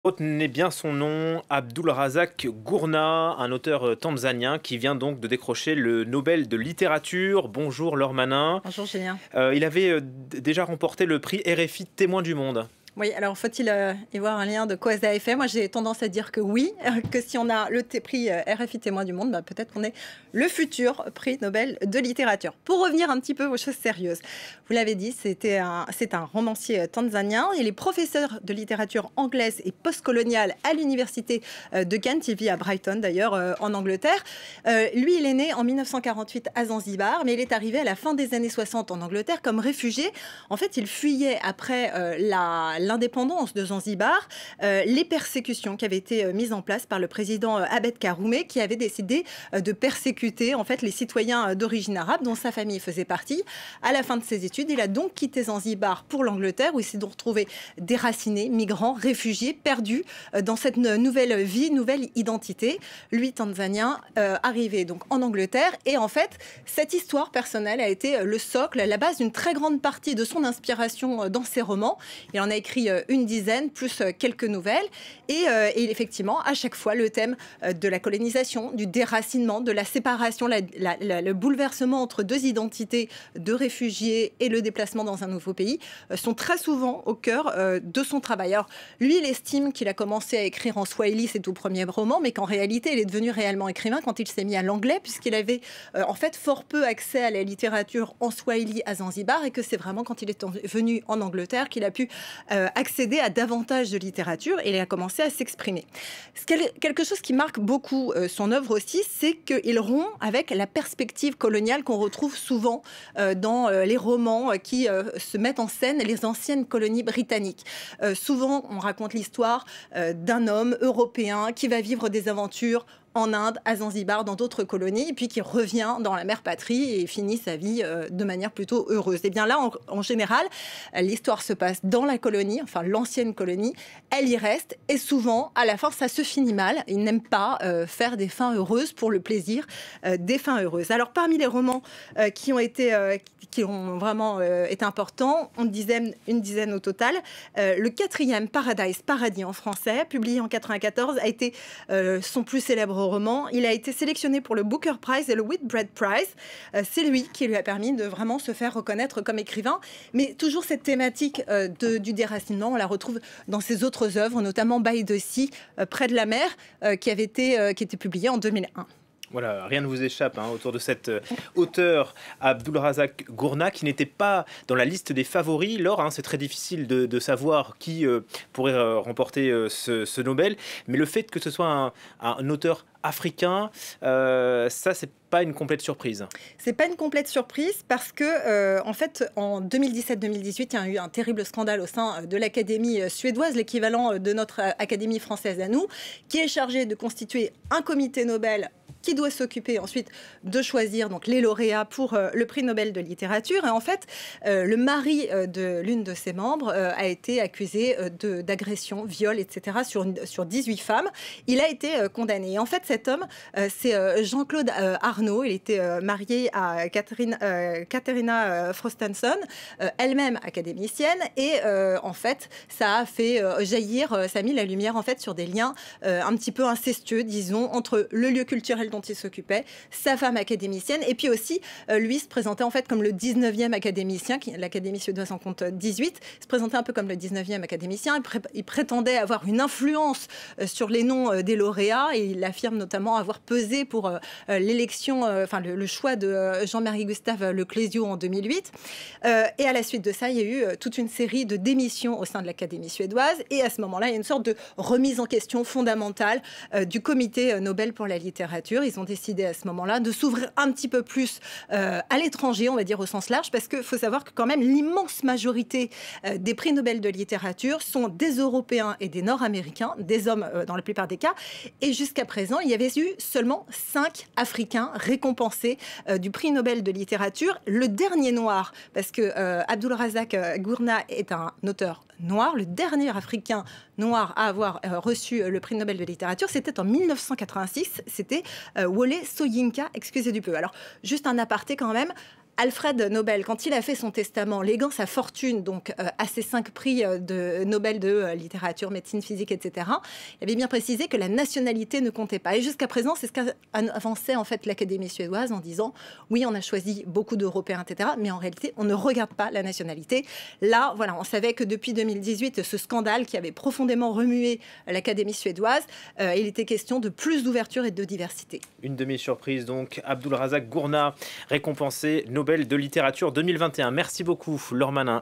Retenez bien son nom, Abdulrazak Gurna, un auteur tanzanien qui vient donc de décrocher le Nobel de littérature. Bonjour Laure Manin. Bonjour Julien. Il avait déjà remporté le prix RFI Témoin du Monde. Oui, alors faut-il y voir un lien de cause à effet? Moi, j'ai tendance à dire que oui, que si on a le prix RFI Témoin du Monde, peut-être qu'on est le futur prix Nobel de littérature. Pour revenir un petit peu aux choses sérieuses, vous l'avez dit, c'est un romancier tanzanien. Il est professeur de littérature anglaise et postcoloniale à l'université de Kent. Il vit à Brighton, d'ailleurs, en Angleterre. Lui, il est né en 1948 à Zanzibar, mais il est arrivé à la fin des années 60 en Angleterre comme réfugié. En fait, il fuyait après l'indépendance de Zanzibar, les persécutions qui avaient été mises en place par le président Abed Karume, qui avait décidé de persécuter en fait les citoyens d'origine arabe, dont sa famille faisait partie. À la fin de ses études, il a donc quitté Zanzibar pour l'Angleterre, où il s'est donc retrouvé déraciné, migrant, réfugié, perdu dans cette nouvelle vie, nouvelle identité. Lui, tanzanien, arrivé donc en Angleterre, et en fait, cette histoire personnelle a été le socle, la base d'une très grande partie de son inspiration dans ses romans. Il en a écrit une dizaine, plus quelques nouvelles. Et effectivement, à chaque fois, le thème de la colonisation, du déracinement, de la séparation, le bouleversement entre deux identités de réfugiés et le déplacement dans un nouveau pays sont très souvent au cœur de son travail. Alors, lui, il estime qu'il a commencé à écrire en swahili ses tout premiers romans, mais qu'en réalité, il est devenu réellement écrivain quand il s'est mis à l'anglais, puisqu'il avait en fait fort peu accès à la littérature en swahili à Zanzibar, et que c'est vraiment quand il est venu en Angleterre qu'il a pu accéder à davantage de littérature, et il a commencé à s'exprimer. Quelque chose qui marque beaucoup son œuvre aussi, c'est qu'il rompt avec la perspective coloniale qu'on retrouve souvent dans les romans qui se mettent en scène les anciennes colonies britanniques. Souvent, on raconte l'histoire d'un homme européen qui va vivre des aventures en Inde, à Zanzibar, dans d'autres colonies, et puis qui revient dans la mère patrie et finit sa vie de manière plutôt heureuse. Et bien là, en général, l'histoire se passe dans la colonie, enfin l'ancienne colonie, elle y reste, et souvent, à la fin, ça se finit mal. Il n'aime pas faire des fins heureuses pour le plaisir des fins heureuses. Alors, parmi les romans qui ont vraiment été importants, une dizaine au total, le quatrième, Paradis en français, publié en 1994, a été son plus célèbre roman. Il a été sélectionné pour le Booker Prize et le Whitbread Prize. C'est lui qui lui a permis de vraiment se faire reconnaître comme écrivain. Mais toujours cette thématique du déracinement, on la retrouve dans ses autres œuvres, notamment By the Sea, Près de la mer, qui était publié en 2001. Voilà, rien ne vous échappe autour de cet auteur Abdulrazak Gurna, qui n'était pas dans la liste des favoris. Laure, c'est très difficile de savoir qui pourrait remporter ce Nobel, mais le fait que ce soit un auteur africain, ça c'est pas une complète surprise. C'est pas une complète surprise parce que en fait en 2017-2018 il y a eu un terrible scandale au sein de l'Académie suédoise, l'équivalent de notre Académie française à nous, qui est chargé de constituer un comité Nobel qui doit s'occuper ensuite de choisir donc les lauréats pour le prix Nobel de littérature. Et en fait, le mari de l'une de ses membres a été accusé d'agression, viol, etc. sur 18 femmes. Il a été condamné. Et en fait, cet homme, c'est Jean-Claude Arnault. Il était marié à Katharina Frostenson, elle-même académicienne. Et en fait, ça a fait jaillir, ça a mis la lumière en fait sur des liens un petit peu incestueux, disons, entre le lieu culturel dont il s'occupait, sa femme académicienne, et puis aussi, lui se présentait en fait comme le 19e académicien, l'Académie suédoise en compte 18, se présentait un peu comme le 19e académicien, il prétendait avoir une influence sur les noms des lauréats, et il affirme notamment avoir pesé pour l'élection, le choix de Jean-Marie Gustave Leclésio en 2008, et à la suite de ça, il y a eu toute une série de démissions au sein de l'Académie suédoise, et à ce moment-là, il y a une sorte de remise en question fondamentale du comité Nobel pour la littérature. Ils ont décidé à ce moment-là de s'ouvrir un petit peu plus à l'étranger, on va dire au sens large, parce qu'il faut savoir que quand même l'immense majorité des prix Nobel de littérature sont des Européens et des Nord-Américains, des hommes dans la plupart des cas. Et jusqu'à présent, il y avait eu seulement 5 Africains récompensés du prix Nobel de littérature. Le dernier noir, parce que Abdulrazak Gurna est un auteur noir, le dernier Africain noir à avoir reçu le prix Nobel de littérature, c'était en 1986, c'était Wole Soyinka, excusez du peu. Alors, juste un aparté quand même, Alfred Nobel, quand il a fait son testament, léguant sa fortune donc à ces 5 prix de Nobel de littérature, médecine, physique, etc., il avait bien précisé que la nationalité ne comptait pas. Et jusqu'à présent, c'est ce qu'avançait en fait l'Académie suédoise en disant oui, on a choisi beaucoup d'Européens, etc., mais en réalité, on ne regarde pas la nationalité. Là, voilà, on savait que depuis 2018, ce scandale qui avait profondément remué l'Académie suédoise, il était question de plus d'ouverture et de diversité. Une demi-surprise donc, Abdulrazak Gourna, récompensé Nobel de littérature 2021. Merci beaucoup, Laure Manin.